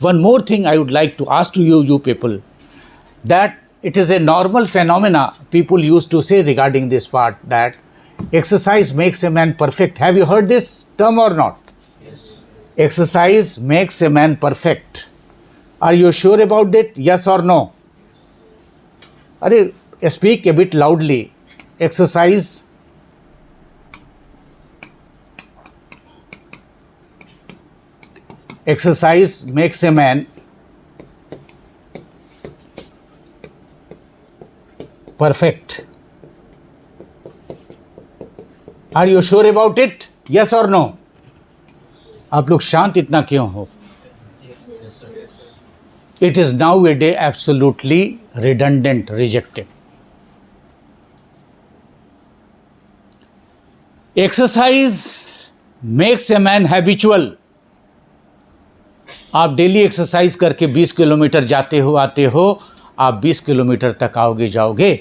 One more thing I would like to ask to you people, that it is a normal phenomena people used to say regarding this part, that exercise makes a man perfect. Have you heard this term or not? Yes. Exercise makes a man perfect. Are you sure about it? Yes or no? Arey, speak a bit loudly. Exercise makes a man perfect. Are you sure about it? Yes or no? आप लोग शांत इतना क्यों हो? It is nowadays absolutely redundant, rejected. Exercise makes a man habitual. आप daily exercise करके 20 kilometre जाते हो आते हो, आप 20 किलोमीटर तक आओगे जाओगे.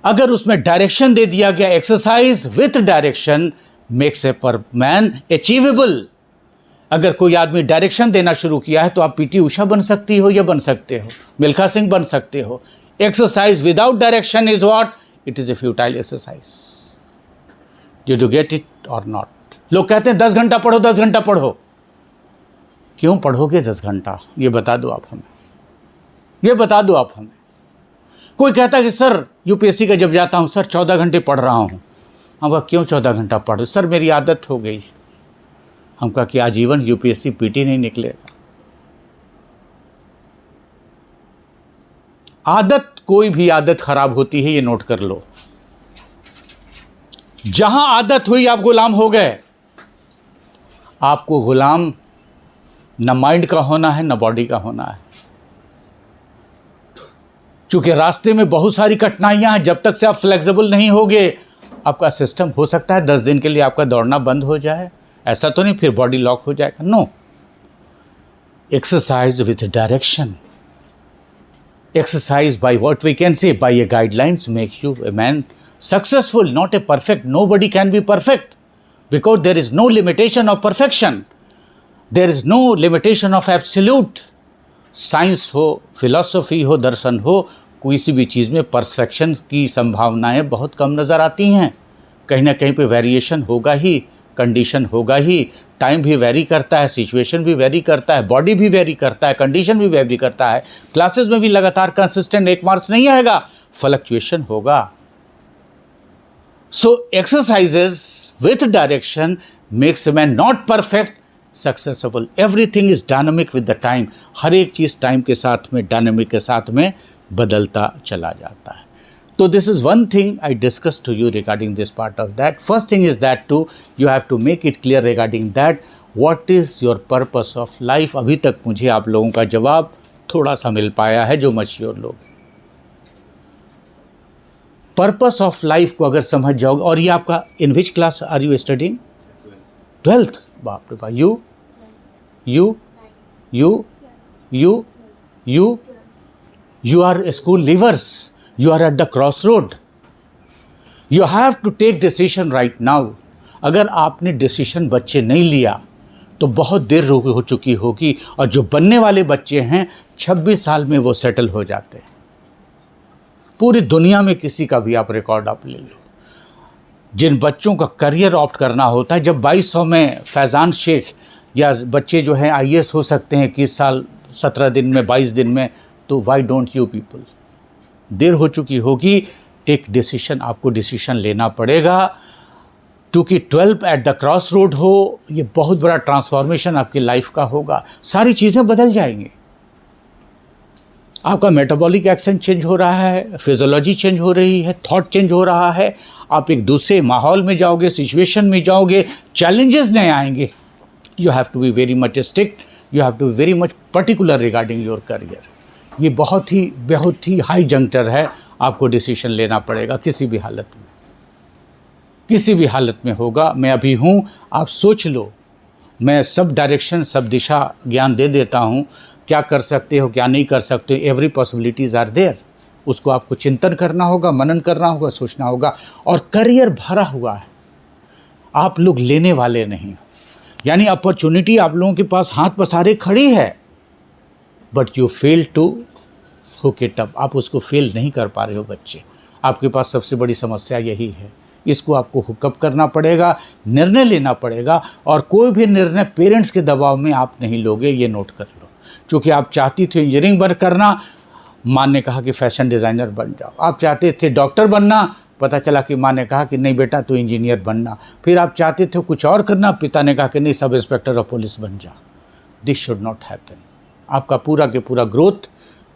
अगर उसमें डायरेक्शन दे दिया गया, exercise with direction makes a man achievable. अगर कोई आदमी डायरेक्शन देना शुरू किया है तो आप पीटी उषा बन सकती हो या बन सकते हो, मिल्खा सिंह बन सकते हो. Exercise without direction is what? It is a futile exercise. Did you get it और नॉट? लोग कहते हैं 10 घंटा पढ़ो, 10 घंटा पढ़ो. क्यों पढ़ोगे 10 घंटा? ये बता दो आप हमें, ये बता दो आप हमें. कोई कहता है कि सर यूपीएससी का जब जाता हूँ सर 14 घंटे पढ़ रहा हूँ. हम कहा क्यों 14 घंटा पढ़ रहे? सर मेरी आदत हो गई. हम कहा कि आजीवन यूपीएससी पीटी नहीं निकलेगा. आदत, कोई भी आदत खराब होती है, ये नोट कर लो. जहां आदत हुई आप गुलाम हो गए. आपको गुलाम न माइंड का होना है न बॉडी का होना है. चूंकि रास्ते में बहुत सारी कठिनाइयां हैं, जब तक से आप फ्लेक्सिबल नहीं होगे, आपका सिस्टम हो सकता है 10 दिन के लिए आपका दौड़ना बंद हो जाए. ऐसा तो नहीं फिर बॉडी लॉक हो जाएगा. No. Exercise with direction, exercise by what we can say by a guidelines make you a man successful, not a perfect. Nobody can be perfect because there is no limitation of perfection. There is no limitation of absolute. Science हो, philosophy हो, दर्शन हो, किसी भी चीज़ में perfection की संभावनाएं बहुत कम नज़र आती हैं. कहीं ना कहीं पे वेरिएशन होगा ही, कंडीशन होगा ही. टाइम भी वेरी करता है, सिचुएशन भी वेरी करता है, बॉडी भी वेरी करता है, कंडीशन भी वेरी करता है. क्लासेस में भी लगातार कंसिस्टेंट 1 मार्क्स नहीं आएगा, फ्लक्चुएशन होगा. So exercises with direction makes a man not perfect, successful. Everything is dynamic with the time. हर एक चीज़ टाइम के साथ में, डायनामिक के साथ में बदलता चला जाता है. तो this is one thing I discussed to you regarding this part of that. First thing is that too, you have to make it clear regarding that what is your purpose of life. अभी तक मुझे आप लोगों का जवाब थोड़ा सा मिल पाया है जो मैच्योर लोग. पर्पस ऑफ लाइफ को अगर समझ जाओगे, और ये आपका in which class are you studying? 12th. बाप रे बाप. you are school leavers. You are at the crossroad. You have to take decision right now. अगर आपने डिसीजन बच्चे नहीं लिया तो बहुत देर हो चुकी होगी. और जो बनने वाले बच्चे हैं 26 साल में वो सेटल हो जाते हैं. पूरी दुनिया में किसी का भी आप रिकॉर्ड आप ले लो. जिन बच्चों का करियर ऑप्ट करना होता है, जब 2200 में फैज़ान शेख या बच्चे जो हैं IAS हो सकते हैं 21 साल 17 दिन में, 22 दिन में, तो वाई डोंट यू पीपल? देर हो चुकी होगी. Take decision. आपको डिसीशन लेना पड़ेगा. क्योंकि 12 एट द क्रॉस रोड हो, ये बहुत बड़ा ट्रांसफॉर्मेशन आपकी लाइफ का होगा. सारी चीज़ें बदल जाएंगी. आपका मेटाबॉलिक एक्शन चेंज हो रहा है, फिजियोलॉजी चेंज हो रही है, थॉट चेंज हो रहा है. आप एक दूसरे माहौल में जाओगे, सिचुएशन में जाओगे, चैलेंजेस नए आएंगे. You have to be very much strict. You have to be very much particular regarding your career. ये बहुत ही हाई जंक्टर है. आपको डिसीजन लेना पड़ेगा किसी भी हालत में. किसी भी हालत में होगा. मैं अभी हूँ, आप सोच लो. मैं सब डायरेक्शन, सब दिशा ज्ञान दे देता हूँ. क्या कर सकते हो, क्या नहीं कर सकते, एवरी पॉसिबिलिटीज़ आर देयर. उसको आपको चिंतन करना होगा, मनन करना होगा, सोचना होगा. और करियर भरा हुआ है, आप लोग लेने वाले नहीं. यानी अपॉर्चुनिटी आप लोगों के पास हाथ पसारे खड़ी है. But you fail to hook it up. आप उसको फेल नहीं कर पा रहे हो बच्चे। आपके पास सबसे बड़ी समस्या यही है। इसको आपको हुकअप करना पड़ेगा, निर्णय लेना पड़ेगा, और कोई भी निर्णय पेरेंट्स के दबाव में आप नहीं लोगे, ये नोट कर लो। क्योंकि आप चाहती थी इंजीनियरिंग बन करना, माँ ने कहा कि फैशन डिज़ाइनर बन जाओ। आप चाहते थे डॉक्टर बनना, पता चला कि माँ ने कहा कि नहीं बेटा तू इंजीनियर बनना। फिर आप चाहते थे कुछ और करना, पिता ने कहा कि नहीं सब इंस्पेक्टर ऑफ पुलिस बन जा। This should not happen. आपका पूरा के पूरा ग्रोथ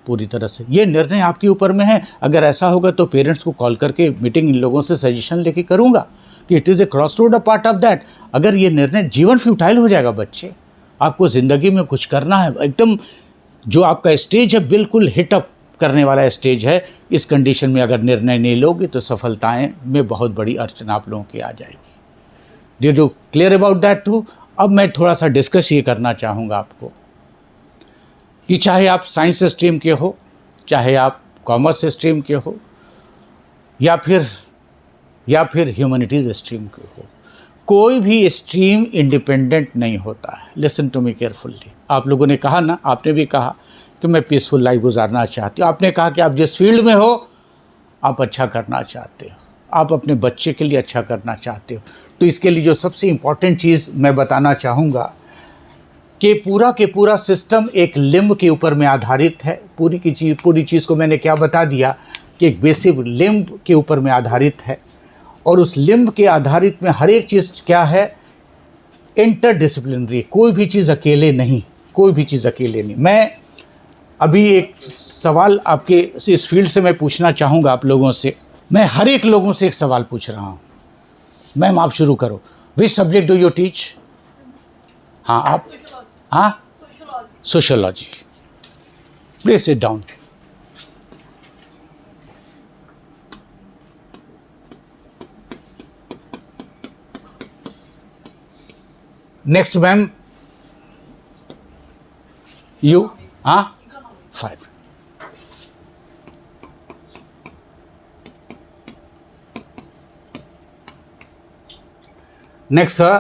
पूरी तरह से, ये निर्णय आपके ऊपर में है। अगर ऐसा होगा तो पेरेंट्स को कॉल करके मीटिंग इन लोगों से सजेशन लेके करूँगा कि it is a cross road a part of that. अगर ये निर्णय जीवन फ्यूटाइल हो जाएगा बच्चे, आपको ज़िंदगी में कुछ करना है, एकदम जो आपका स्टेज है बिल्कुल हिट अप करने वाला स्टेज है, इस कंडीशन में अगर निर्णय नहीं लोगे तो सफलताएं में बहुत बड़ी अड़चन आप लोगों की आ जाएगी। Did you clear about that too? अब मैं थोड़ा सा डिस्कस ये करना चाहूँगा आपको कि चाहे आप साइंस स्ट्रीम के हो, चाहे आप कॉमर्स स्ट्रीम के हो, या फिर ह्यूमैनिटीज़ स्ट्रीम के हो, कोई भी स्ट्रीम इंडिपेंडेंट नहीं होता है। Listen to me carefully. आप लोगों ने कहा ना, आपने भी कहा कि मैं पीसफुल लाइफ गुजारना चाहती हूँ। आपने कहा कि आप जिस फील्ड में हो आप अच्छा करना चाहते हो, आप अपने बच्चे के लिए अच्छा करना चाहते हो। तो इसके लिए जो सबसे इम्पॉर्टेंट चीज़ मैं बताना चाहूँगा कि पूरा के पूरा सिस्टम एक लिम्ब के ऊपर में आधारित है। पूरी चीज़ को मैंने क्या बता दिया कि एक बेसिक लिम्ब के ऊपर में आधारित है, और उस लिम्ब के आधारित में हर एक चीज़ क्या है, इंटरडिसिप्लिनरी। कोई भी चीज़ अकेले नहीं, कोई भी चीज़ अकेले नहीं। मैं अभी एक सवाल आपके इस फील्ड से मैं पूछना चाहूँगा आप लोगों से। मैं हर एक लोगों से एक सवाल पूछ रहा हूँ। मैम आप शुरू करो। Which subject do you teach? हाँ आप, हाँ sociology. Please sit down. Next ma'am, you? हाँ 5। Next sir,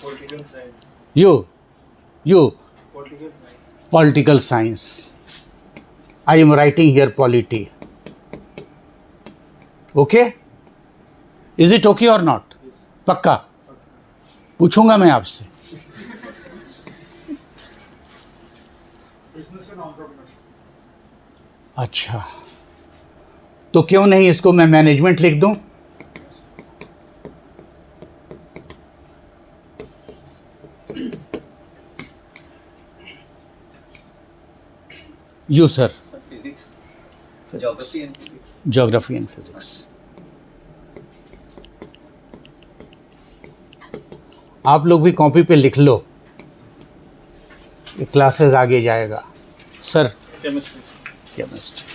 Political science. you Political science. political science. I am writing here polity. Okay? Is it okay or not? Yes. पक्का पूछूंगा मैं आपसे। Business and entrepreneurship. अच्छा, तो क्यों नहीं इसको मैं मैनेजमेंट लिख दूं? You sir? Sir, physics, geography and physics. Geography and physics. आप लोग भी कॉपी पे लिख लो, ये क्लासेस आगे जाएगा। सर? Chemistry. केमिस्ट्री।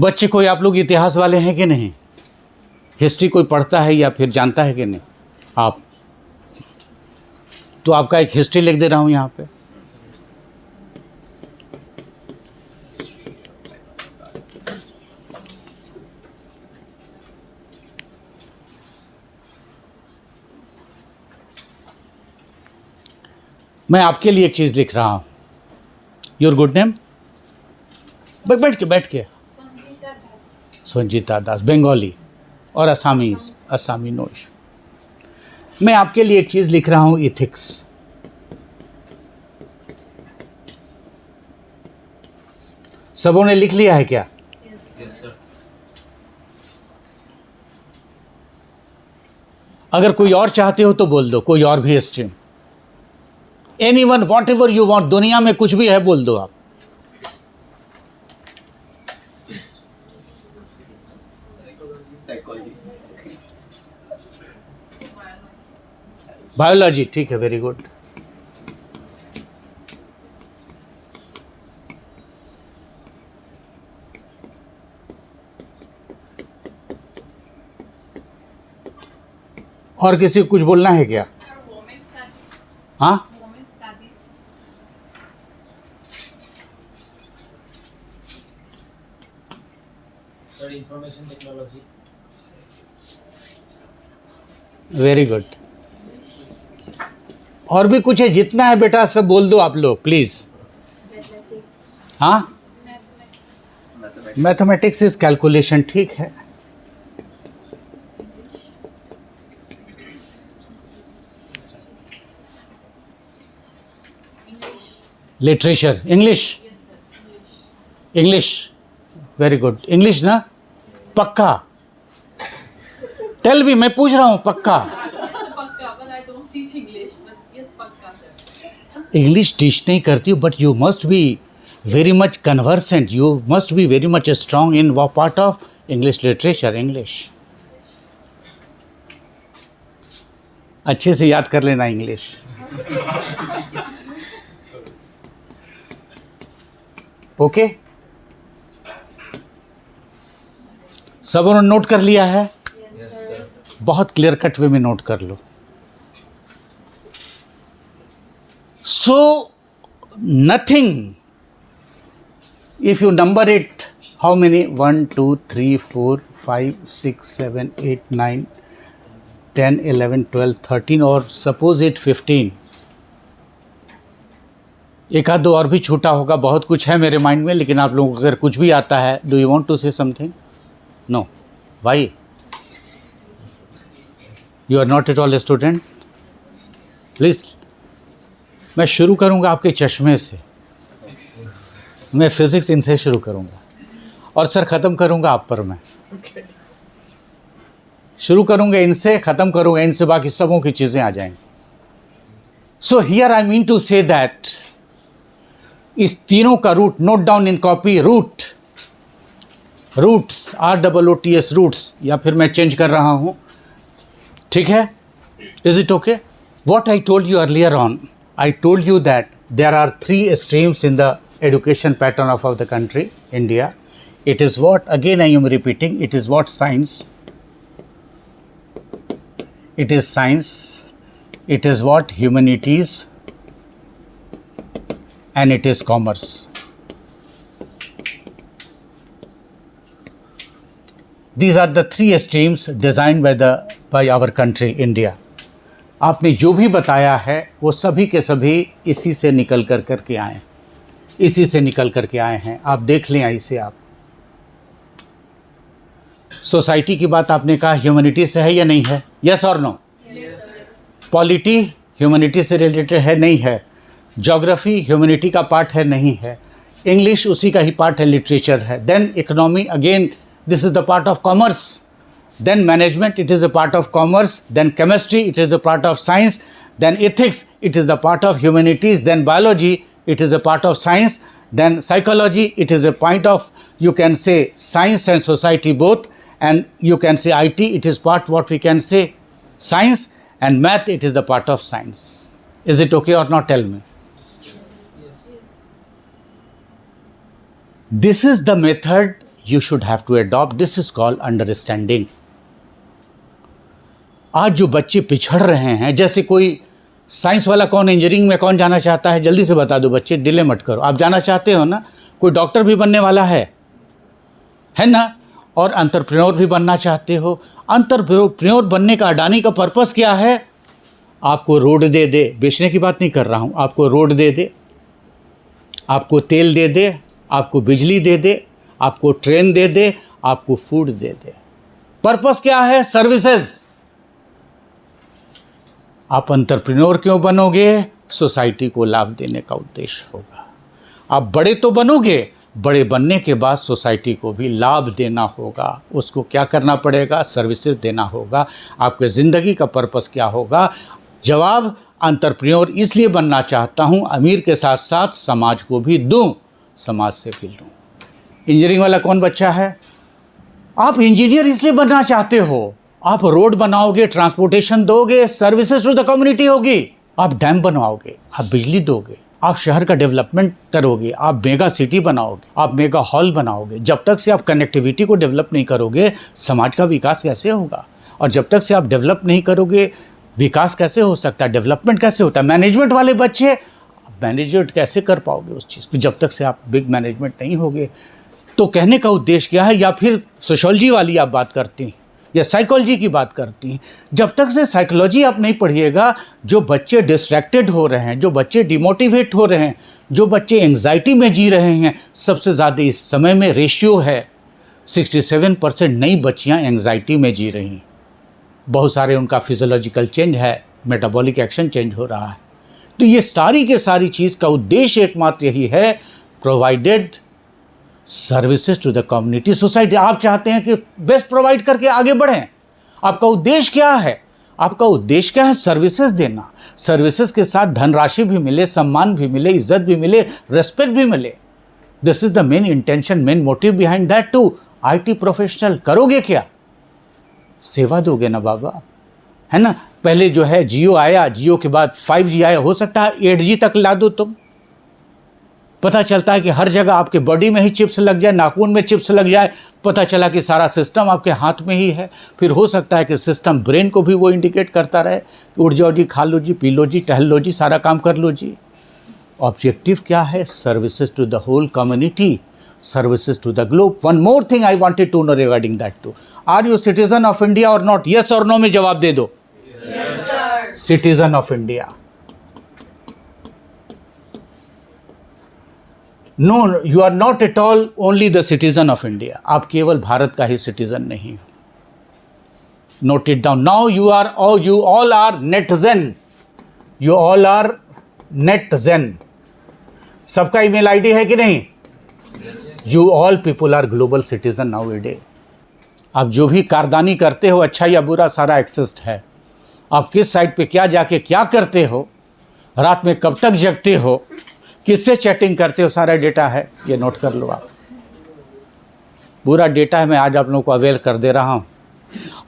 बच्चे कोई आप लोग इतिहास वाले हैं कि नहीं? हिस्ट्री कोई पढ़ता है या फिर जानता है कि नहीं? आप तो आपका एक हिस्ट्री लिख दे रहा हूं यहां पे। मैं आपके लिए एक चीज लिख रहा हूं। Your good name? बैठ के। संजीता दास, बंगाली और असामी नोश। मैं आपके लिए एक चीज़ लिख रहा हूँ, इथिक्स। सबों ने लिख लिया है क्या? Yes, sir. अगर कोई और चाहते हो तो बोल दो, कोई और भी stream. Anyone, whatever you want, दुनिया में कुछ भी है बोल दो आप। Psychology. बायोलॉजी, ठीक है, वेरी गुड। और किसी को कुछ बोलना है क्या? हाँ, information technology. Very good. और भी कुछ है? जितना है बेटा सब बोल दो आप लोग प्लीज। हाँ, मैथमेटिक्स इज कैलकुलेशन, ठीक है। Literature, English, English, very good. English ना, पक्का? टेल मी, मैं पूछ रहा हूँ पक्का। Pakka, but I don't teach English. But yes, Pakka, sir. English teach नहीं करती हूँ, but you must be very much conversant, you must be very much strong in वो part of English literature, English. अच्छे से याद कर लेना English. Okay, सब उन्होंने नोट कर लिया है? बहुत क्लियर कट वे में नोट कर लो। So nothing, if you number it, how many? 1 2 3 4 5 6 7 8 9 10 11 12 13 और suppose it 15। एक आध दो और भी छूटा होगा, बहुत कुछ है मेरे माइंड में, लेकिन आप लोगों को अगर कुछ भी आता है, do you want to say something? No, why? You are not at all a student? Please, मैं शुरू करूंगा आपके चश्मे से। मैं फिजिक्स इनसे शुरू करूंगा और सर ख़त्म करूंगा आप पर। मैं शुरू करूंगा इनसे, ख़त्म करूंगा इनसे, बाकी सबों की चीज़ें आ जाएंगी। So here I mean to say that इस तीनों का root note down in copy, roots, ROOTS, roots, या फिर मैं चेंज कर रहा हूं, ठीक है? Is it okay? What I told you earlier on, I told you that there are 3 streams in the education pattern of the country, India. It is what, again I am repeating, it is what? Science. It is science. It is what? Humanities. And it is commerce. These are the 3 streams designed by our country, India. आपने जो भी बताया है वो सभी के सभी इसी से निकल करके आए हैं, इसी से निकल करके आए हैं। आप देख लें ऐसे। आप सोसाइटी की बात आपने कहा ह्यूमैनिटी से है या नहीं है? यस और नो? पॉलिटी ह्यूमैनिटी से रिलेटेड है, नहीं है? ज्योग्राफी ह्यूमैनिटी का पार्ट है, नहीं है? इंग्लिश उसी का ही पार्ट है, लिटरेचर है। Then economy, again this is the part of commerce. Then management, it is a part of commerce. Then chemistry, it is a part of science. Then ethics, it is the part of humanities. Then biology, it is a part of science. Then psychology, it is a point of, you can say, science and society both. And you can say IT, it is part, what we can say, science. And math, it is the part of science. Is it okay or not? Tell me. This is the method you should have to adopt. This is called understanding. आज जो बच्चे पिछड़ रहे हैं, जैसे कोई science वाला कौन इंजीनियरिंग में कौन जाना चाहता है? जल्दी से बता दो बच्चे, डिले मत करो। आप जाना चाहते हो ना? कोई डॉक्टर भी बनने वाला है ना? और एंटरप्रेन्योर भी बनना चाहते हो? एंटरप्रेन्योर बनने का अडानी का पर्पस क्या है? आपको रोड दे दे, बेचने की बात नहीं कर रहा हूँ, आपको रोड दे दे, आपको तेल दे दे, आपको बिजली दे दे, आपको ट्रेन दे दे, आपको फूड दे दे। पर्पस क्या है? सर्विसेज। आप एंटरप्रेन्योर क्यों बनोगे? सोसाइटी को लाभ देने का उद्देश्य होगा। आप बड़े तो बनोगे, बड़े बनने के बाद सोसाइटी को भी लाभ देना होगा। उसको क्या करना पड़ेगा? सर्विसेज देना होगा। आपके ज़िंदगी का पर्पस क्या होगा? जवाब, एंटरप्रेन्योर इसलिए बनना चाहता हूँ, अमीर के साथ साथ समाज को भी दूँ, समाज से भी लूँ। इंजीनियरिंग वाला कौन बच्चा है? आप इंजीनियर इसलिए बनना चाहते हो, आप रोड बनाओगे, ट्रांसपोर्टेशन दोगे, सर्विसेज टू द कम्युनिटी होगी। आप डैम बनवाओगे, आप बिजली दोगे, आप शहर का डेवलपमेंट करोगे, आप मेगा सिटी बनाओगे, आप मेगा हॉल बनाओगे। जब तक से आप कनेक्टिविटी को डेवलप नहीं करोगे, समाज का विकास कैसे होगा? और जब तक से आप डेवलप नहीं करोगे, विकास कैसे हो सकता है? डेवलपमेंट कैसे होता है? मैनेजमेंट वाले बच्चे मैनेजमेंट कैसे कर पाओगे उस चीज़ को, जब तक से आप बिग मैनेजमेंट नहीं होगे? तो कहने का उद्देश्य क्या है, या फिर सोशोलॉजी वाली आप बात करती हैं या साइकोलॉजी की बात करती हैं, जब तक से साइकोलॉजी आप नहीं पढ़िएगा, जो बच्चे डिस्ट्रैक्टेड हो रहे हैं, जो बच्चे डिमोटिवेट हो रहे हैं, जो बच्चे एंग्जाइटी में जी रहे हैं, सबसे ज़्यादा इस समय में रेशियो है 67% नई बच्चियां एंग्जाइटी में जी रही हैं। बहुत सारे उनका फिजियोलॉजिकल चेंज है, मेटाबॉलिक एक्शन चेंज हो रहा है। तो ये सारी के सारी चीज़ का उद्देश्य एकमात्र यही है, provided services to the community society. आप चाहते हैं कि बेस्ट प्रोवाइड करके आगे बढ़ें। आपका उद्देश्य क्या है? आपका उद्देश्य क्या है? सर्विसेज देना। सर्विसेज के साथ धनराशि भी मिले, सम्मान भी मिले, इज्जत भी मिले, रेस्पेक्ट भी मिले। This is the main intention, main motive behind that too. IT professional करोगे क्या? सेवा दोगे ना बाबा, है ना। पहले जो है जियो आया, जियो के बाद 5G आया, हो सकता है 8G तक ला दो तुम। पता चलता है कि हर जगह आपके बॉडी में ही चिप्स लग जाए, नाखून में चिप्स लग जाए, पता चला कि सारा सिस्टम आपके हाथ में ही है। फिर हो सकता है कि सिस्टम ब्रेन को भी वो इंडिकेट करता रहे कि उठ जाओ जी, खा लो जी, पी लो जी, टहल लो जी, सारा काम कर लो जी। ऑब्जेक्टिव क्या है? Services to the whole community, services to the globe. One more thing I wanted to know regarding that too. Are you citizen of India or not? Yes or no में जवाब दे दो. Yes, sir. Citizen of India. No, you are not at all only the citizen of India. आप केवल भारत का ही citizen नहीं हो. Note it down. Now you all are netizen. You all are netizen. सबका email ID है कि नहीं? You all people are global citizen nowadays. आप जो भी कारदानी करते हो, अच्छा या बुरा, सारा एक्सेस्ड है। आप किस साइट पे क्या जाके क्या करते हो, रात में कब तक जगते हो, किससे चैटिंग करते हो, सारा डेटा है। ये नोट कर लो आप। पूरा डेटा है, मैं आज आप लोगों को अवेयर कर दे रहा हूँ।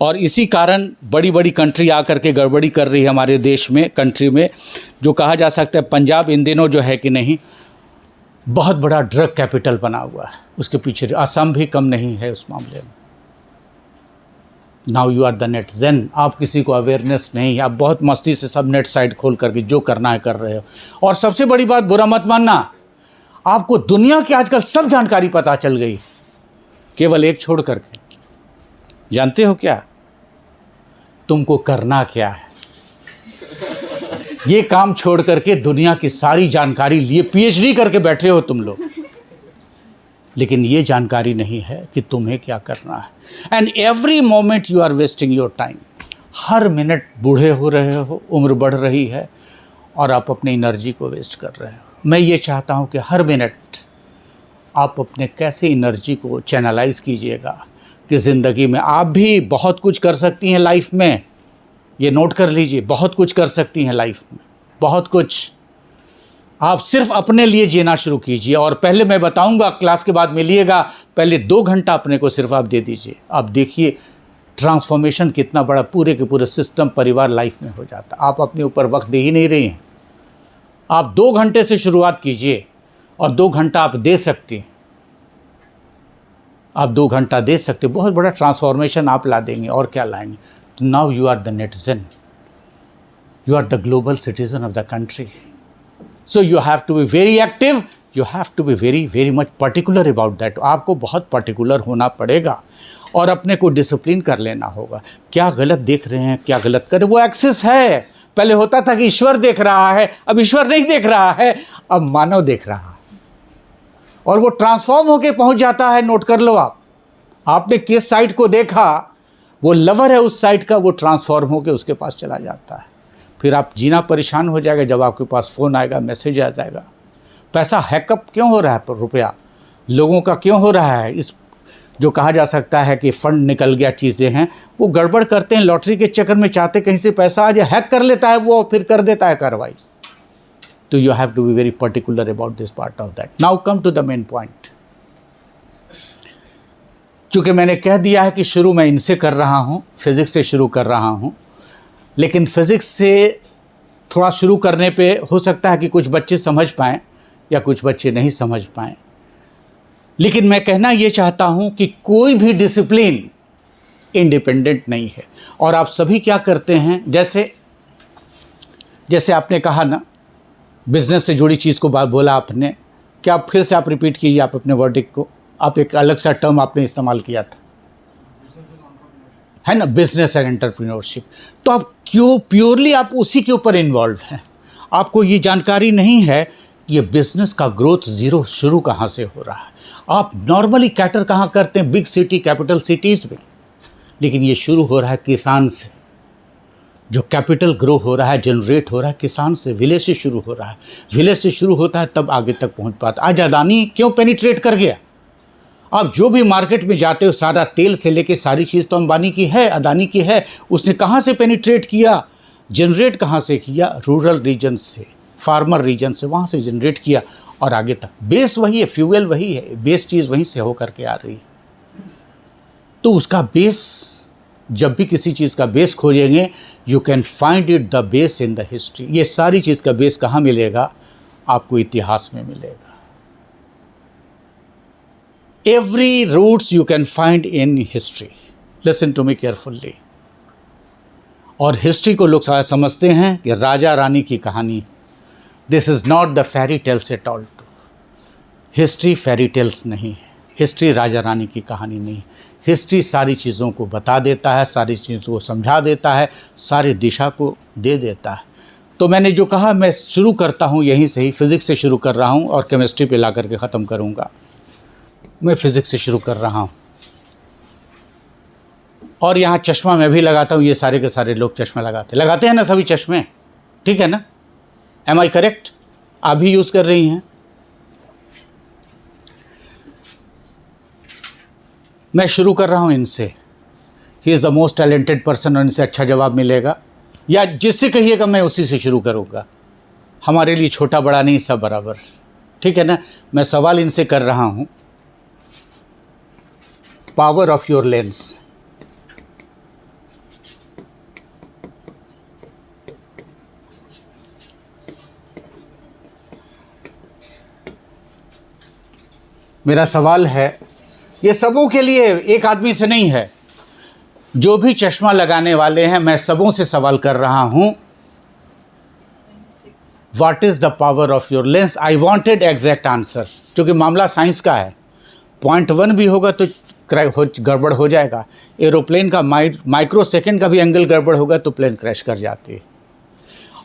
और इसी कारण बड़ी बड़ी कंट्री आकर के गड़बड़ी कर रही है हमारे देश में, कंट्री में, जो कहा जा सकता है पंजाब इन दिनों जो है कि नहीं, बहुत बड़ा ड्रग कैपिटल बना हुआ है। उसके पीछे असम भी कम नहीं है उस मामले में। Now you are the netizen. आप किसी को अवेयरनेस नहीं है, आप बहुत मस्ती से सब नेट साइट खोल करके जो करना है कर रहे हो। और सबसे बड़ी बात, बुरा मत मानना, आपको दुनिया की आजकल सब जानकारी पता चल गई, केवल एक छोड़ करके। जानते हो क्या? तुमको करना क्या है। ये काम छोड़ करके दुनिया की सारी जानकारी लिए PhD करके बैठे हो तुम लोग, लेकिन ये जानकारी नहीं है कि तुम्हें क्या करना है। And every moment you are wasting your time. हर मिनट बूढ़े हो रहे हो, उम्र बढ़ रही है और आप अपनी एनर्जी को वेस्ट कर रहे हो। मैं ये चाहता हूँ कि हर मिनट आप अपने कैसे एनर्जी को चैनलाइज कीजिएगा कि ज़िंदगी में आप भी बहुत कुछ कर सकती हैं लाइफ में। ये नोट कर लीजिए, बहुत कुछ कर सकती हैं लाइफ में, बहुत कुछ। आप सिर्फ अपने लिए जीना शुरू कीजिए। और पहले मैं बताऊंगा, क्लास के बाद मिलिएगा, पहले 2 घंटा अपने को सिर्फ आप दे दीजिए। आप देखिए ट्रांसफॉर्मेशन कितना बड़ा पूरे के पूरे सिस्टम, परिवार, लाइफ में हो जाता। आप अपने ऊपर वक्त दे ही नहीं रही हैं। आप 2 घंटे से शुरुआत कीजिए और 2 घंटा आप दे सकती हैं। आप 2 घंटा दे सकते, बहुत बड़ा ट्रांसफॉर्मेशन आप ला देंगे। और क्या लाएंगे? Now you are the netizen. You are the global citizen of the country. So you have to be very active. You have to be very, very much particular about that. आपको बहुत particular होना पड़ेगा और अपने को discipline कर लेना होगा। क्या गलत देख रहे हैं, क्या गलत कर रहे हैं, वो एक्सेस है। पहले होता था कि ईश्वर देख रहा है, अब ईश्वर नहीं देख रहा है, अब मानव देख रहा है। और वो ट्रांसफॉर्म होके पहुंच जाता है। नोट कर लो आप। आपने किस साइट को देखा, वो लवर है उस साइट का, वो ट्रांसफॉर्म होकर उसके पास चला जाता है। फिर आप जीना परेशान हो जाएगा जब आपके पास फ़ोन आएगा, मैसेज आ जाएगा। पैसा हैकअप क्यों हो रहा है? रुपया लोगों का क्यों हो रहा है? इस जो कहा जा सकता है कि फंड निकल गया, चीज़ें हैं, वो गड़बड़ करते हैं लॉटरी के चक्कर में, चाहते कहीं से पैसा आ जाए, हैक कर लेता है वो, फिर कर देता है कार्रवाई। तो you have to be very particular about this part of that. Now come to the main point. चूँकि मैंने कह दिया है कि शुरू मैं इनसे कर रहा हूँ, फिज़िक्स से शुरू कर रहा हूँ, लेकिन फिज़िक्स से थोड़ा शुरू करने पे हो सकता है कि कुछ बच्चे समझ पाएँ या कुछ बच्चे नहीं समझ पाएँ। लेकिन मैं कहना ये चाहता हूँ कि कोई भी डिसिप्लिन इंडिपेंडेंट नहीं है। और आप सभी क्या करते हैं, जैसे आपने कहा ना, बिज़नेस से जुड़ी चीज़ को बात बोला आपने, क्या फिर से आप रिपीट कीजिए आप अपने वर्डिक्ट को। आप एक अलग सा टर्म आपने इस्तेमाल किया था, है ना, बिजनेस एंड एंटरप्रेन्योरशिप। तो आप क्यों प्योरली आप उसी के ऊपर इन्वॉल्व हैं, आपको ये जानकारी नहीं है कि ये बिजनेस का ग्रोथ ज़ीरो शुरू कहाँ से हो रहा है। आप नॉर्मली कैटर कहाँ करते हैं, बिग सिटी कैपिटल सिटीज़ में, लेकिन ये शुरू हो रहा है किसान से। जो कैपिटल ग्रो हो रहा है, जनरेट हो रहा है किसान से, विलेज से शुरू हो रहा है। विलेज से शुरू होता है तब आगे तक पहुंच पाता। आज अदानी क्यों पेनिट्रेट कर गया? आप जो भी मार्केट में जाते हो, सारा तेल से लेके सारी चीज़ तो अंबानी की है, अदानी की है। उसने कहाँ से पेनिट्रेट किया, जनरेट कहाँ से किया? रूरल रीजन से, फार्मर रीजन से, वहाँ से जनरेट किया और आगे तक। बेस वही है, फ्यूल वही है, बेस चीज़ वहीं से होकर के आ रही है। तो उसका बेस, जब भी किसी चीज़ का बेस खोजेंगे, you can find it the base in the history. ये सारी चीज़ का बेस कहाँ मिलेगा? आपको इतिहास में मिलेगा। Every roots you can find in history. Listen to me carefully. और हिस्ट्री को लोग समझते हैं कि राजा रानी की कहानी। This is not the fairy tales at all too. History fairy tales नहीं है, हिस्ट्री राजा रानी की कहानी नहीं। हिस्ट्री सारी चीज़ों को बता देता है, सारी चीज़ों को समझा देता है, सारी दिशा को दे देता है। तो मैंने जो कहा, मैं शुरू करता हूँ यहीं से ही, फिज़िक्स से शुरू कर रहा हूँ और केमिस्ट्री पे ला करके ख़त्म करूँगा। मैं फिज़िक्स से शुरू कर रहा हूँ और यहाँ चश्मा मैं भी लगाता हूँ। ये सारे के सारे लोग चश्मा लगाते हैं ना, सभी चश्मे, ठीक है ना? Am I correct? आप भी यूज़ कर रही हैं। मैं शुरू कर रहा हूँ इनसे। He is the most talented person, और इनसे अच्छा जवाब मिलेगा, या जिससे कहिएगा मैं उसी से शुरू करूँगा। हमारे लिए छोटा बड़ा नहीं, सब बराबर, ठीक है ना? मैं सवाल इनसे कर रहा हूँ, पावर ऑफ योर लेंस। मेरा सवाल है, ये सबों के लिए, एक आदमी से नहीं है। जो भी चश्मा लगाने वाले हैं, मैं सबों से सवाल कर रहा हूं, what is the power of your lens? I wanted exact answer, क्योंकि मामला साइंस का है। 0.1 भी होगा तो गड़बड़ हो जाएगा। एरोप्लेन का माइक्रो सेकेंड का भी एंगल गड़बड़ होगा तो प्लेन क्रैश कर जाती है।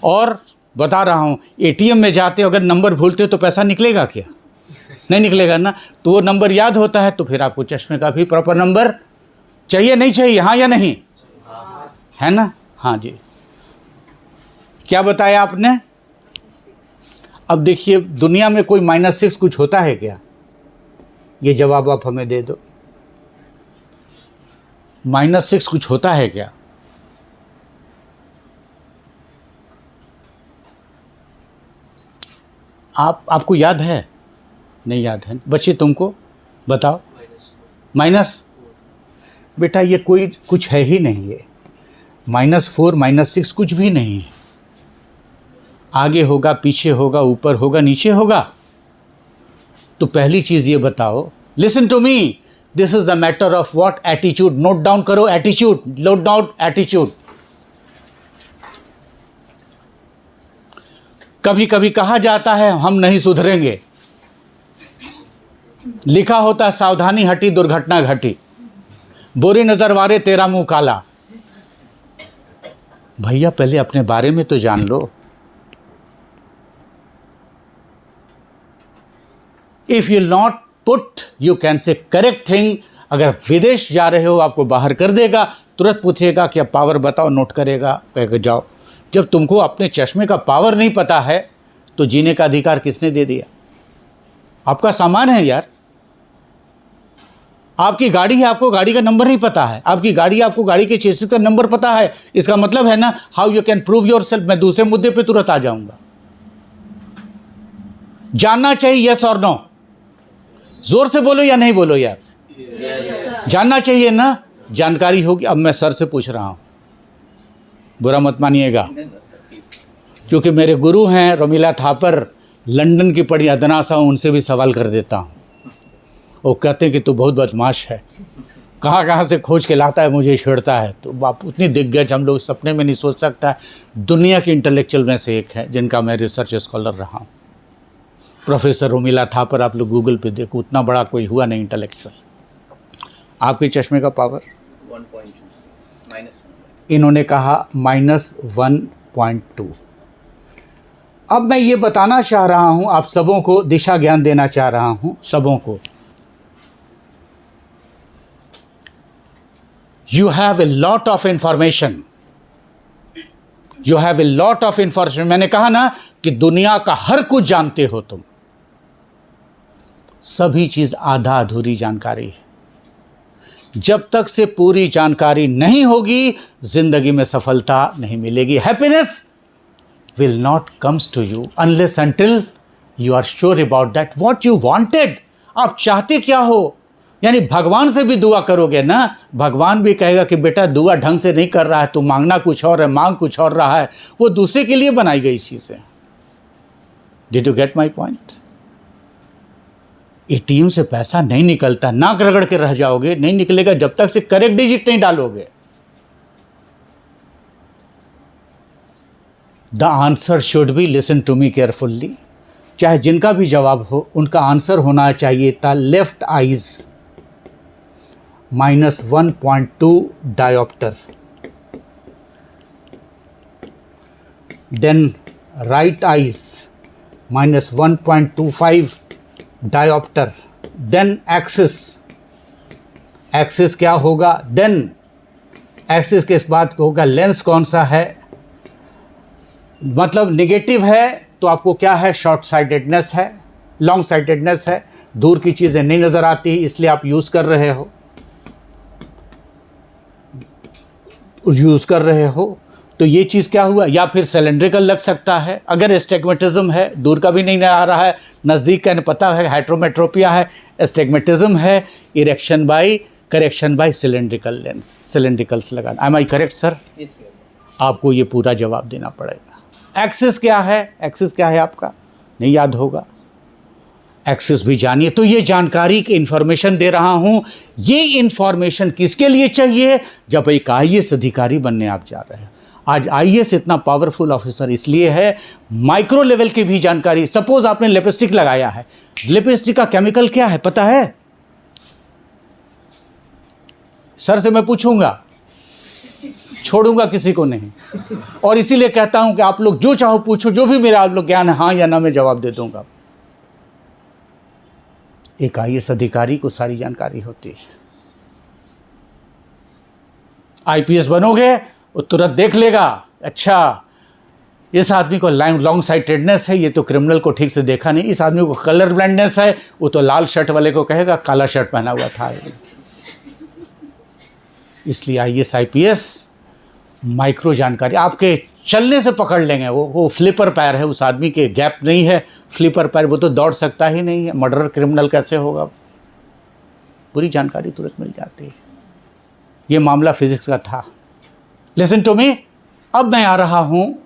और बता रहा हूँ, एटीएम में जाते हो, अगर नंबर भूलते हो तो पैसा निकलेगा क्या? नहीं निकलेगा ना। तो वो नंबर याद होता है, तो फिर आपको चश्मे का भी प्रॉपर नंबर चाहिए, नहीं चाहिए? हाँ या नहीं? है ना? हाँ जी। क्या बताया आपने? अब देखिए, दुनिया में कोई -6 कुछ होता है क्या? ये जवाब आप हमें दे दो। -6 कुछ होता है क्या? आपको याद है? नहीं याद है। बच्चे तुमको बताओ। माइनस, बेटा ये कोई कुछ है ही नहीं है। -4 -6 कुछ भी नहीं है। आगे होगा, पीछे होगा, ऊपर होगा, नीचे होगा। तो पहली चीज़ ये बताओ, listen to me, this is the matter of what? Attitude. Note down करो, एटीट्यूड, नोट डाउन एटीट्यूड। कभी कभी कहा जाता है हम नहीं सुधरेंगे, लिखा होता है सावधानी हटी दुर्घटना घटी, बुरी नजर वारे तेरा मुंह काला। भैया पहले अपने बारे में तो जान लो। If you not put, you can say correct thing. अगर विदेश जा रहे हो, आपको बाहर कर देगा, तुरंत पूछेगा कि अब पावर बताओ, नोट करेगा, कह के जाओ। जब तुमको अपने चश्मे का पावर नहीं पता है तो जीने का अधिकार किसने दे दिया? आपका सामान है यार, आपकी गाड़ी है, आपको गाड़ी का नंबर नहीं पता है। आपकी गाड़ी है, आपको गाड़ी के चेसिस का नंबर पता है। इसका मतलब है ना, how you can prove your self. मैं दूसरे मुद्दे पे तुरंत आ जाऊंगा। जानना चाहिए, यस और नो? जोर से बोलो या नहीं बोलो यार? जानना चाहिए ना? जानकारी होगी। अब मैं सर से पूछ रहा हूं, बुरा मत मानिएगा, क्योंकि मेरे गुरु हैं रोमिला थापर, लंदन की पढ़ी अदना सा, उनसे भी सवाल कर देता हूँ। वो कहते हैं कि तू बहुत बदमाश है, कहाँ कहाँ से खोज के लाता है, मुझे छेड़ता है। तो बाप, उतनी दिग्गज हम लोग सपने में नहीं सोच सकता है। दुनिया के इंटेलेक्चुअल में से एक है जिनका मैं रिसर्च स्कॉलर रहा हूँ। प्रोफेसर उर्मिला थापर आप लोग गूगल पे देखो, उतना बड़ा कोई हुआ नहीं इंटेलेक्चुअल। आपके चश्मे का पावर 1.2 -1. इन्होंने कहा -1.2। अब मैं ये बताना चाह रहा हूं, आप सबों को दिशा ज्ञान देना चाह रहा हूं, सबों को। You have a lot of information, you have a lot of information. मैंने कहा ना कि दुनिया का हर कुछ जानते हो तुम, सभी चीज आधा अधूरी जानकारी है। जब तक से पूरी जानकारी नहीं होगी जिंदगी में सफलता नहीं मिलेगी। Happiness will not comes to you unless until you are sure about that what you wanted। आप चाहते क्या हो, यानी भगवान से भी दुआ करोगे ना, भगवान भी कहेगा कि बेटा दुआ ढंग से नहीं कर रहा है, तू मांगना कुछ और है, मांग कुछ और रहा है। वो दूसरे के लिए बनाई गई चीज़ है। Did you get my point? ATM से पैसा नहीं निकलता, नाक रगड़ के रह जाओगे, नहीं निकलेगा जब तक से करेक्ट डिजिट नहीं डालोगे। The answer should be, listen to me carefully, चाहे जिनका भी जवाब हो उनका आंसर होना चाहिए था left eyes -1.2 dioptre, then right eyes -1.25 dioptre, then axis, axis क्या होगा, देन एक्सिस के इस बात को होगा लेंस कौन सा है, मतलब निगेटिव है तो आपको क्या है, शॉर्ट साइटेडनेस है, लॉन्ग साइटेडनेस है, दूर की चीज़ें नहीं नज़र आती इसलिए आप यूज़ कर रहे हो, तो ये चीज़ क्या हुआ, या फिर सिलेंड्रिकल लग सकता है। अगर एस्टिग्मेटिज्म है, दूर का भी नहीं आ रहा है, नज़दीक का नहीं पता है, हाइड्रोमेट्रोपिया है, एस्टिग्मेटिज्म है, erection by correction by cylindrical lens, cylindricals लगाना। Am I correct sir? Yes, yes. आपको ये पूरा जवाब देना पड़ेगा। एक्सिस क्या है, एक्सिस क्या है आपका नहीं याद होगा, एक्सिस भी जानिए। तो ये जानकारी की इंफॉर्मेशन दे रहा हूँ। ये इंफॉर्मेशन किसके लिए चाहिए, जब एक आईएएस अधिकारी बनने आप जा रहे हैं। आज आईएएस इतना पावरफुल ऑफिसर इसलिए है, माइक्रो लेवल की भी जानकारी। सपोज आपने लिपस्टिक लगाया है, लिपस्टिक का केमिकल क्या है पता है? सर से मैं पूछूंगा, छोड़ूंगा किसी को नहीं। और इसीलिए कहता हूं कि आप लोग जो चाहो पूछो, जो भी मेरा आप लोग ज्ञान है, हाँ या ना में जवाब दे दूंगा। एक आईएएस अधिकारी को सारी जानकारी होती है। आईपीएस बनोगे वो तुरंत देख लेगा, अच्छा इस आदमी को लॉन्ग साइटेडनेस है, ये तो क्रिमिनल को ठीक से देखा नहीं, इस आदमी को कलर ब्लाइंडनेस है, वो तो लाल शर्ट वाले को कहेगा काला शर्ट पहना हुआ था। इसलिए आईएएस आईपीएस माइक्रो जानकारी आपके चलने से पकड़ लेंगे। वो फ्लिपर पैर है, उस आदमी के गैप नहीं है, फ्लिपर पैर, वो तो दौड़ सकता ही नहीं है, मर्डर क्रिमिनल कैसे होगा। पूरी जानकारी तुरंत मिल जाती है। ये मामला फिजिक्स का था। Listen to me. अब मैं आ रहा हूँ,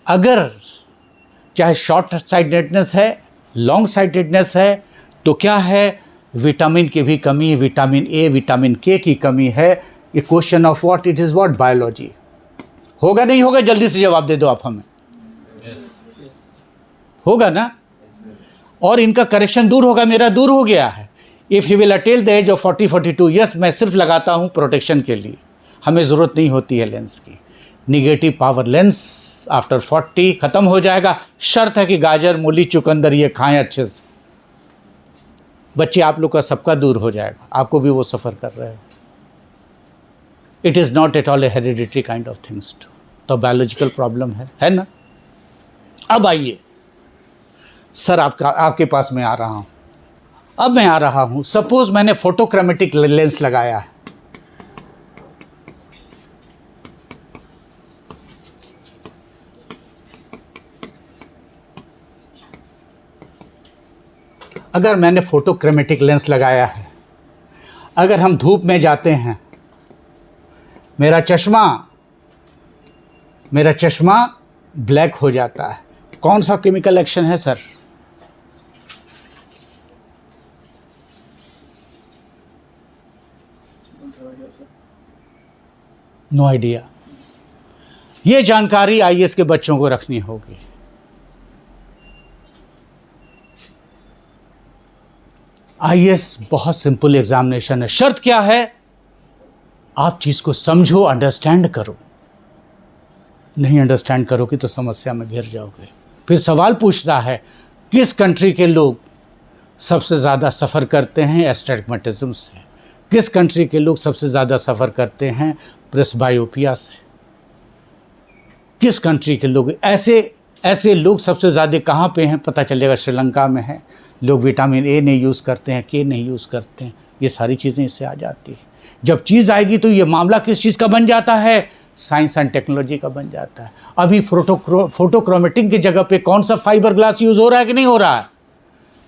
अगर चाहे शॉर्ट साइटेडनेस है, लॉन्ग साइटेडनेस है, तो क्या है, विटामिन की भी कमी है, विटामिन ए, विटामिन के की कमी है। ये question of what it is, what biology होगा नहीं होगा, जल्दी से जवाब दे दो आप हमें। होगा ना? और इनका करेक्शन दूर होगा, मेरा दूर हो गया है। If you will attain the age of 40-42 years, मैं सिर्फ लगाता हूँ प्रोटेक्शन के लिए, हमें ज़रूरत नहीं होती है लेंस की। निगेटिव पावर लेंस आफ्टर 40 ख़त्म हो जाएगा। शर्त है कि गाजर, मूली, चुकंदर ये खाएं अच्छे से। बच्चे आप लोग का सबका दूर हो जाएगा, आपको भी वो सफ़र कर रहे हो। It is not at all a hereditary kind of things to, तो बायोलॉजिकल प्रॉब्लम है ना। अब आइए सर, आपके पास मैं आ रहा हूँ। अब मैं आ रहा हूँ, सपोज मैंने फोटोक्रोमेटिक लेंस लगाया है। अगर मैंने फोटोक्रोमेटिक लेंस लगाया है, अगर हम धूप में जाते हैं, मेरा चश्मा ब्लैक हो जाता है। कौन सा केमिकल एक्शन है सर? No idea. ये जानकारी आईएएस के बच्चों को रखनी होगी। आईएएस बहुत सिंपल एग्जामिनेशन है। शर्त क्या है? आप चीज़ को समझो, अंडरस्टैंड करो। नहीं अंडरस्टैंड करोगे तो समस्या में घिर जाओगे। फिर सवाल पूछता है किस कंट्री के लोग सबसे ज़्यादा सफ़र करते हैं एस्टिग्मेटिज्म से, किस कंट्री के लोग सबसे ज़्यादा सफ़र करते हैं प्रेसबायोपिया से, किस कंट्री के लोग ऐसे लोग सबसे ज़्यादा कहाँ पे हैं, पता चलेगा श्रीलंका में है। लोग विटामिन ए नहीं यूज़ करते हैं, के नहीं यूज़ करते हैं, ये सारी चीज़ें इससे आ जाती है। जब चीज़ आएगी तो ये मामला किस चीज़ का बन जाता है? साइंस एंड टेक्नोलॉजी का बन जाता है। अभी फोटोक्रोमेटिक की जगह पे कौन सा फाइबर ग्लास यूज़ हो रहा है कि नहीं हो रहा है?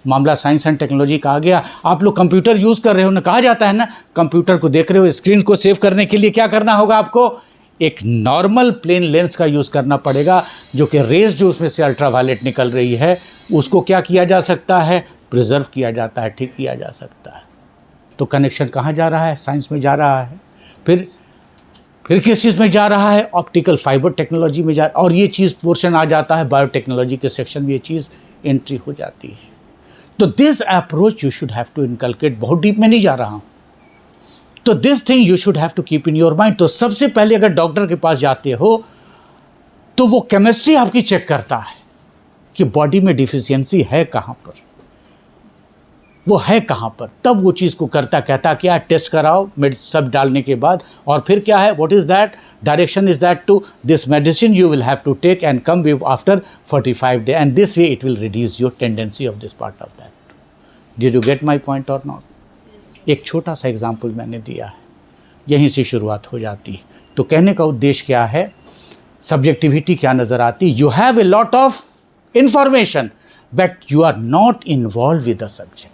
मामला साइंस एंड टेक्नोलॉजी का आ गया। आप लोग कंप्यूटर यूज़ कर रहे हो ना, कहा जाता है ना, कंप्यूटर को देख रहे हो, स्क्रीन को सेव करने के लिए क्या करना होगा आपको? एक नॉर्मल प्लेन लेंस का यूज़ करना पड़ेगा, जो कि रेज जो उसमें से अल्ट्रावायलेट निकल रही है उसको क्या किया जा सकता है? प्रिजर्व किया जाता है, ठीक किया जा सकता है। तो कनेक्शन कहाँ जा रहा है? साइंस में जा रहा है। फिर किस चीज़ में जा रहा है? ऑप्टिकल फाइबर टेक्नोलॉजी में और ये चीज़ पोर्शन आ जाता है बायोटेक्नोलॉजी के सेक्शन में, ये चीज़ एंट्री हो जाती है। तो this approach you should have to inculcate. बहुत डीप में नहीं जा रहा हूँ। तो this thing you should have to keep in your mind. तो सबसे पहले अगर डॉक्टर के पास जाते हो तो वो केमिस्ट्री आपकी चेक करता है कि बॉडी में डिफिशियंसी है कहाँ पर, वो है कहाँ पर। तब वो चीज़ को कहता क्या, टेस्ट कराओ सब डालने के बाद। और फिर क्या है? What is that direction? Is that to this medicine you will have to take and come with after 45 days and this way it will reduce your tendency of this part of that. Did you get my point और not? एक छोटा सा example मैंने दिया है, यहीं से शुरुआत हो जाती है। तो कहने का उद्देश्य क्या है? सब्जेक्टिविटी क्या नज़र आती? You have a lot of information but you are not involve with the subject.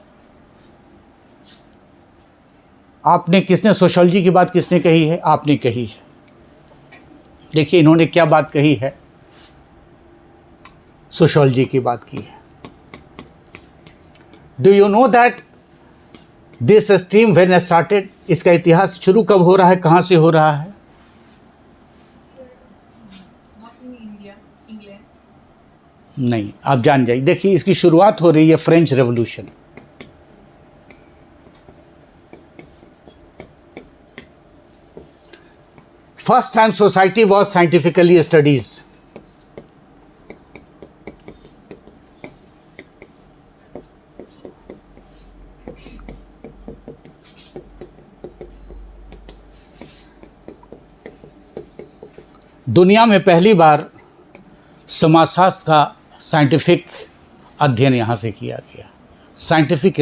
आपने किसने सोशियोलॉजी की बात किसने कही है? आपने कही है। देखिए इन्होंने क्या बात कही है, सोशियोलॉजी की बात की है। Do you know that this stream when started? इसका इतिहास शुरू कब हो रहा है, कहाँ से हो रहा है? Not in India, England. नहीं, आप जान जाइए। देखिए इसकी शुरुआत हो रही है French revolution. First time society was scientifically studies. दुनिया में पहली बार समाजशास्त्र का साइंटिफिक अध्ययन यहाँ से किया गया। Scientific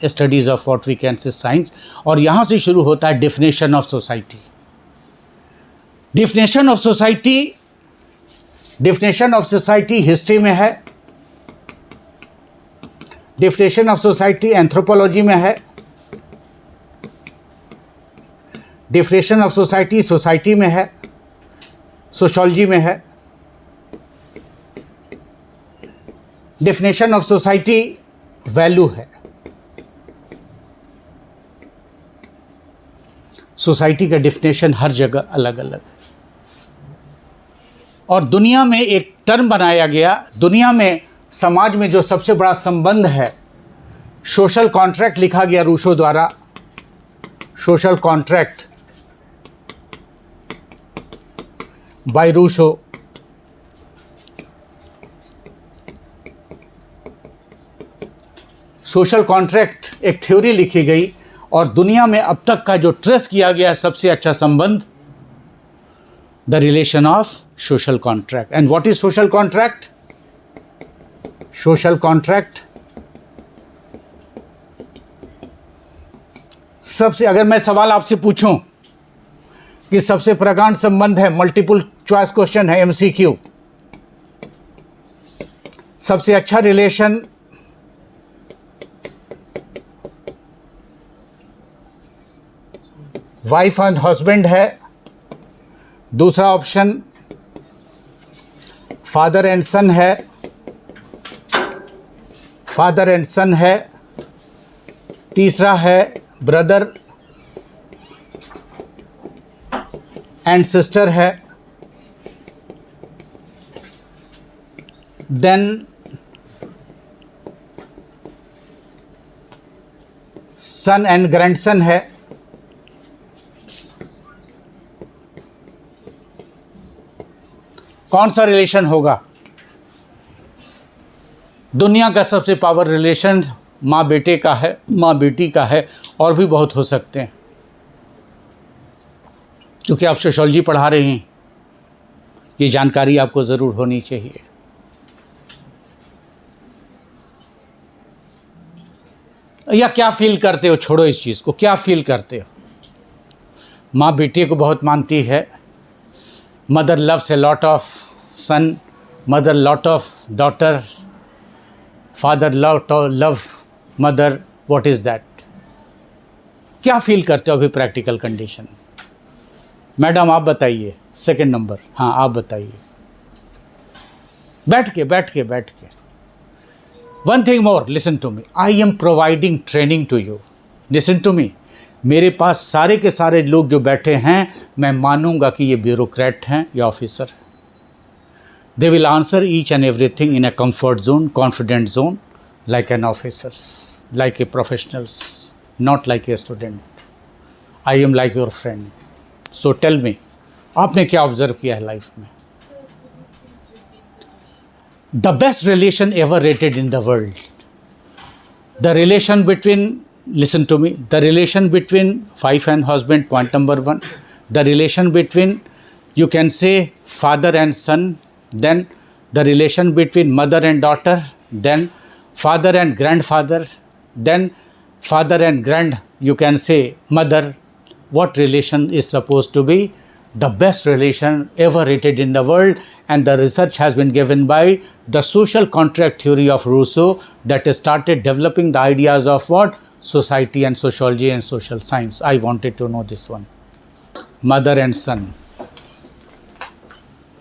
studies of what we can say science. और यहाँ से शुरू होता है definition of society. Definition of society history में है, डेफिनेशन ऑफ सोसाइटी एंथ्रोपोलॉजी में है, डेफिनेशन ऑफ सोसाइटी सोसाइटी में है, सोशियोलॉजी में है, डेफिनेशन ऑफ सोसाइटी वैल्यू है। सोसाइटी का डेफिनेशन हर जगह अलग अलग है। और दुनिया में एक टर्म बनाया गया, दुनिया में समाज में जो सबसे बड़ा संबंध है, सोशल कॉन्ट्रैक्ट लिखा गया रूसो द्वारा। Social contract by Rousseau. Social contract एक थ्योरी लिखी गई और दुनिया में अब तक का जो ट्रेस किया गया सबसे अच्छा संबंध, the relation of social contract. And what is social contract? Social contract सबसे, अगर मैं सवाल आपसे पूछूं कि सबसे प्रगाढ़ संबंध है, मल्टीपल चॉइस क्वेश्चन है, एमसीक्यू, सबसे अच्छा रिलेशन वाइफ एंड हस्बैंड है, दूसरा ऑप्शन फादर एंड सन है, फादर एंड सन है, तीसरा है ब्रदर एंड सिस्टर है, देन सन एंड ग्रैंडसन है, कौन सा रिलेशन होगा? दुनिया का सबसे पावर रिलेशन माँ बेटे का है, माँ बेटी का है, और भी बहुत हो सकते हैं। क्योंकि आप सोशियोलॉजी पढ़ा रहे हैं, ये जानकारी आपको ज़रूर होनी चाहिए। या क्या फील करते हो, छोड़ो इस चीज़ को, क्या फील करते हो? माँ बेटे को बहुत मानती है, mother loves a lot of son, mother lot of daughter, father love mother, what is that? क्या फील करते हो अभी प्रैक्टिकल कंडीशन? मैडम आप बताइए, सेकंड नंबर, हाँ आप बताइए, बैठ के। One thing more, listen to me, I am providing training to you, listen to me. मेरे पास सारे के सारे लोग जो बैठे हैं, मैं मानूंगा कि ये ब्यूरोक्रेट हैं या officer. They will answer each and everything in a comfort zone, confident zone, like an officers, like a professionals, not like a student. I am like your friend. So tell me, आपने क्या observe किया है life में? The best relation ever rated in the world. The relation between, listen to me, the relation between wife and husband, point number one. The relation between, you can say, father and son. Then the relation between mother and daughter. Then father and grandfather. Then father and you can say, mother. What relation is supposed to be the best relation ever rated in the world? And the research has been given by the social contract theory of Rousseau, that started developing the ideas of what? Society and sociology and social science. I wanted to know this one. Mother and son.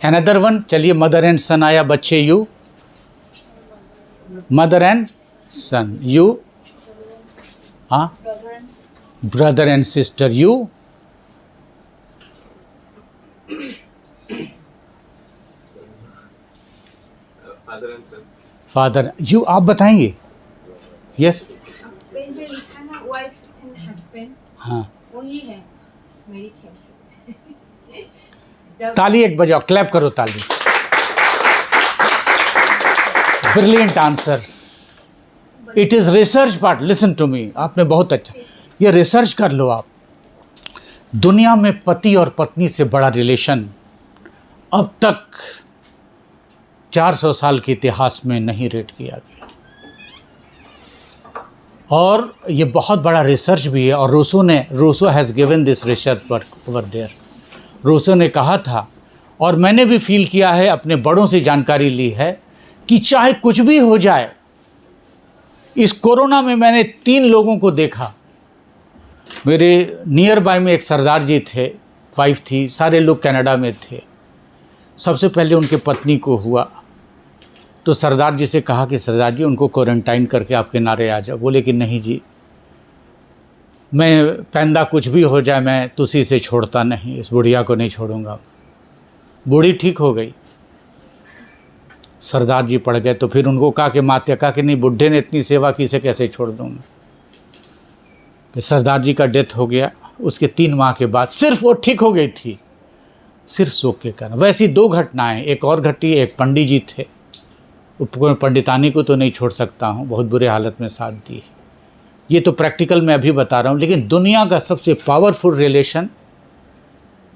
Another one, चलिए mother and son आया बच्चे, you. Mother and son, you. हाँ? Brother and sister, you. Father, you, आप बताएंगे? Yes. पहले लिखा ना wife and husband, हाँ, वही है मेरी ख्याल से। जब ताली एक बजाओ, क्लैप करो ताली। Brilliant answer. It is research part, listen to me, आपने बहुत अच्छा, ये रिसर्च कर लो आप। दुनिया में पति और पत्नी से बड़ा रिलेशन अब तक 400 साल के इतिहास में नहीं रेट किया गया, और ये बहुत बड़ा रिसर्च भी है। और Rousseau has given this research work over there. Rousseau ने कहा था, और मैंने भी फील किया है, अपने बड़ों से जानकारी ली है, कि चाहे कुछ भी हो जाए, इस कोरोना में मैंने 3 लोगों को देखा। मेरे नियर बाय में एक सरदार जी थे, वाइफ थी, सारे लोग कनाडा में थे। सबसे पहले उनके पत्नी को हुआ, तो सरदार जी से कहा कि सरदार जी उनको क्वारंटाइन करके आप किनारे आ जाओ। बोले कि नहीं जी, मैं पैंदा कुछ भी हो जाए, मैं तुसी से छोड़ता नहीं, इस बुढ़िया को नहीं छोड़ूंगा। बूढ़ी ठीक हो गई, सरदार जी पड़ गए। तो फिर उनको कहा कि माते, कहा कि नहीं, बुढ़े ने इतनी सेवा की, इसे कैसे छोड़ दूँगा। फिर सरदार जी का डेथ हो गया। उसके 3 माह के बाद सिर्फ वो ठीक हो गई थी, सिर्फ शोक के कारण। वैसी 2 घटनाएं, एक और घटी, एक पंडित जी थे, पंडितानी को तो नहीं छोड़ सकता हूँ, बहुत बुरे हालत में साथ दी। ये तो प्रैक्टिकल मैं अभी बता रहा हूँ, लेकिन दुनिया का सबसे powerful relation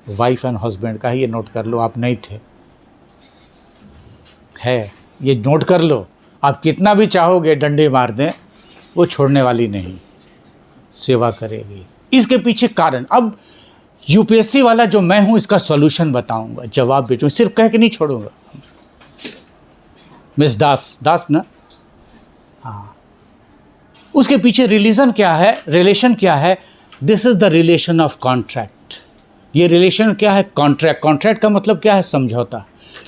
wife and husband का है। ये नोट कर लो, आप नहीं थे, है, ये नोट कर लो। आप कितना भी चाहोगे डंडे मार दें, वो छोड़ने वाली नहीं, सेवा करेगी। इसके पीछे कारण, अब यूपीएससी वाला जो मैं हूँ, इसका सॉल्यूशन बताऊंगा, जवाब भेजूँ, सिर्फ कह के नहीं छोड़ूंगा। मिस दास ना, हाँ, उसके पीछे रिलेशन क्या है? This is the relation of contract. ये रिलेशन क्या है? कॉन्ट्रैक्ट का मतलब क्या है? समझौता।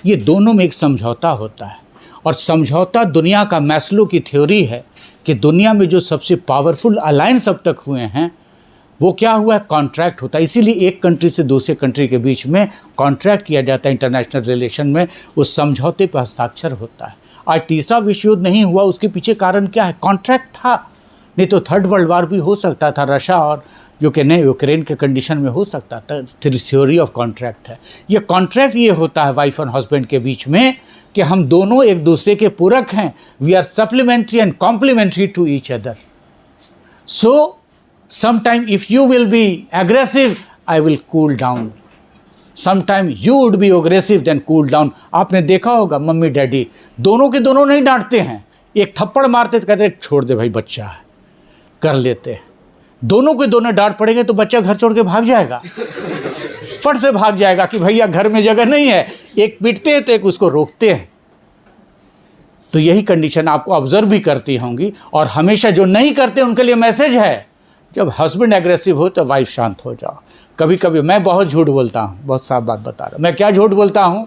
ये दोनों में एक समझौता होता है, और समझौता दुनिया का मैस्लो की थ्योरी है कि दुनिया में जो सबसे पावरफुल अलायंस अब तक हुए हैं, वो क्या हुआ है? कॉन्ट्रैक्ट होता है। इसीलिए एक कंट्री से दूसरे कंट्री के बीच में कॉन्ट्रैक्ट किया जाता है। इंटरनेशनल रिलेशन में उस समझौते पर हस्ताक्षर होता है। आज तीसरा विश्व युद्ध नहीं हुआ, उसके पीछे कारण क्या है? कॉन्ट्रैक्ट था। नहीं तो थर्ड वर्ल्ड वार भी हो सकता था, रशिया और जो कि नहीं यूक्रेन के कंडीशन में हो सकता था। थ्योरी ऑफ कॉन्ट्रैक्ट है ये। कॉन्ट्रैक्ट ये होता है वाइफ और हस्बैंड के बीच में कि हम दोनों एक दूसरे के पूरक हैं, we are supplementary and complementary to each other. So sometime if you will be aggressive, I will cool down. Sometime you would be aggressive, then cool down. आपने देखा होगा मम्मी डैडी दोनों के दोनों नहीं डांटते हैं, एक थप्पड़ मारते तो कहते छोड़ दे भाई बच्चा है, कर लेते हैं। दोनों के दोनों डांट पड़ेंगे तो बच्चा घर छोड़ के भाग जाएगा, फट से भाग जाएगा कि भैया घर में जगह नहीं है। एक पीटते हैं तो एक उसको रोकते हैं। तो यही कंडीशन आपको ऑब्जर्व भी करती होंगी। और हमेशा जो नहीं करते उनके लिए मैसेज है, जब हस्बैंड एग्रेसिव हो तो वाइफ शांत हो जाओ। कभी कभी मैं बहुत झूठ बोलता हूँ, बहुत साफ बात बता रहा हूँ। मैं क्या झूठ बोलता हूँ,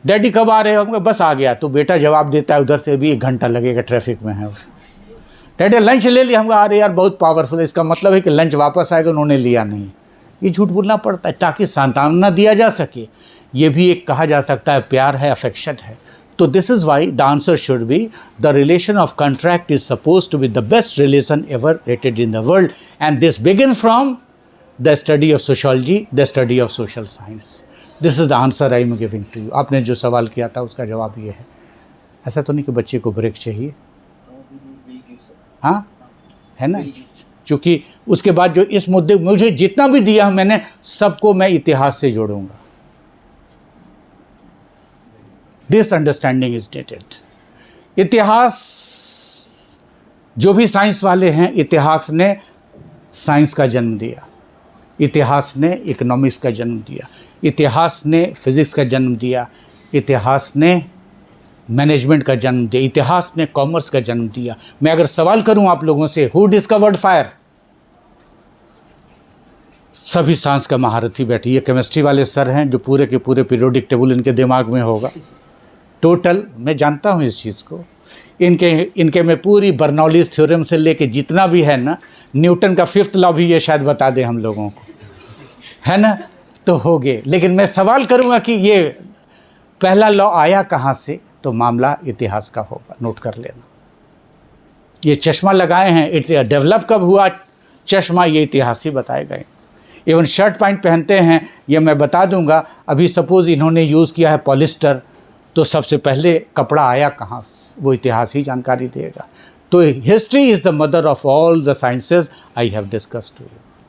डैडी कब आ रहे हो, हम बस आ गया। तो बेटा जवाब देता है उधर से भी 1 घंटा लगेगा, ट्रैफिक में है। डैडी लंच ले लिया, हम आ रहे यार बहुत पावरफुल है, इसका मतलब है कि लंच वापस आएगा, उन्होंने लिया नहीं। ये झूठ बोलना पड़ता है ताकि सांत्वना दिया जा सके। ये भी एक कहा जा सकता है प्यार है, अफेक्शन है। So this is why the answer should be the relation of contract is supposed to be the best relation ever rated in the world, and this begins from the study of sociology, the study of social science. This is the answer I am giving to you. आपने जो सवाल किया था उसका जवाब ये है। ऐसा तो नहीं कि बच्चे को ब्रेक चाहिए, हाँ है ना। चूँकि उसके बाद जो इस मुद्दे मुझे जितना भी दिया मैंने सबको मैं इतिहास से जोड़ूंगा। This understanding is netted. इतिहास, जो भी साइंस वाले हैं, इतिहास ने साइंस का जन्म दिया, इतिहास ने इकोनॉमिक्स का जन्म दिया, इतिहास ने फिजिक्स का जन्म दिया, इतिहास ने मैनेजमेंट का जन्म दिया, इतिहास ने कॉमर्स का जन्म दिया। मैं अगर सवाल करूं आप लोगों से, हु डिस्कवर्ड फायर, सभी साइंस का महारथी बैठी। ये केमिस्ट्री वाले सर हैं जो पूरे के पूरे पीरियोडिक टेबल इनके दिमाग में होगा टोटल। मैं जानता हूँ इस चीज़ को। इनके में पूरी बर्नौलीज थ्योरम से लेके जितना भी है ना, न्यूटन का 5th लॉ भी ये शायद बता दे हम लोगों को, है ना। तो हो गए। लेकिन मैं सवाल करूँगा कि ये पहला लॉ आया कहाँ से, तो मामला इतिहास का होगा, नोट कर लेना। ये चश्मा लगाए हैं, डेवलप कब हुआ चश्मा, ये इतिहास ही बताए गए। इवन शर्ट पैंट पहनते हैं, ये मैं बता दूंगा। अभी सपोज़ इन्होंने यूज़ किया है पॉलिस्टर, तो सबसे पहले कपड़ा आया कहाँ से, वो इतिहास ही जानकारी देगा। तो history is the mother of all the sciences I have discussed to you.